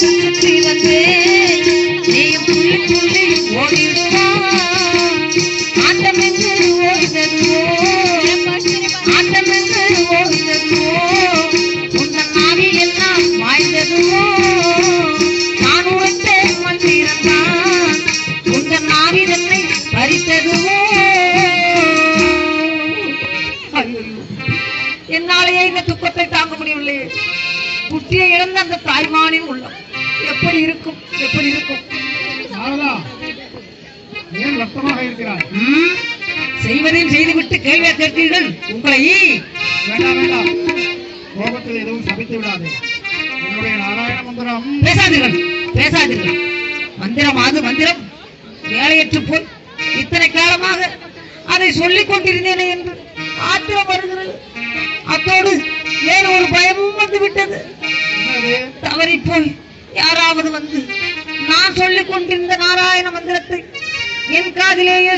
சுற்றி வந்து நீயும் புள்ளி புள்ளி ஓடிடுவா ஆட்டமென்று ஓடிதோ ஆட்டமென்று ஓடிதோ உந்தன் நாவி எல்லாம் வாய்ந்ததோ நான் உழைத்த மந்திரந்தான் உந்தன் நாவி தன்னை பறித்ததுவோ என்னாலேயே இந்த துக்கத்தை தாங்க முடியவில்லை. குட்டியை இழந்த அந்த தாய்மானின் உள்ளம் எப்படி இருக்கும் எப்படி இருக்கும்? ஏன் வருத்தமாக இருக்கிறாய்? செய்வதையும் செய்துவிட்டு கேள்வியா கேட்டீர்கள். உங்களை வேண்டாம் வேண்டாம், கோபத்தில் எதுவும் சபித்து விடாது. என்னுடைய நாராயண மந்திரம். பேசாதீர்கள் பேசாதீர்கள். மந்திரம் அது மந்திரம் வேலையற்று போய் இத்தனை காலமாக அதை சொல்லிக் கொண்டிருந்தேனே என்று ஆத்திரம் வருகிறது. அத்தோடு ஏன் ஒரு பயமும் வந்து விட்டது. தவறி போய் யாராவது வந்து நான் சொல்லிக் கொண்டிருந்த நாராயண மந்திரத்தை என் காதிலேயே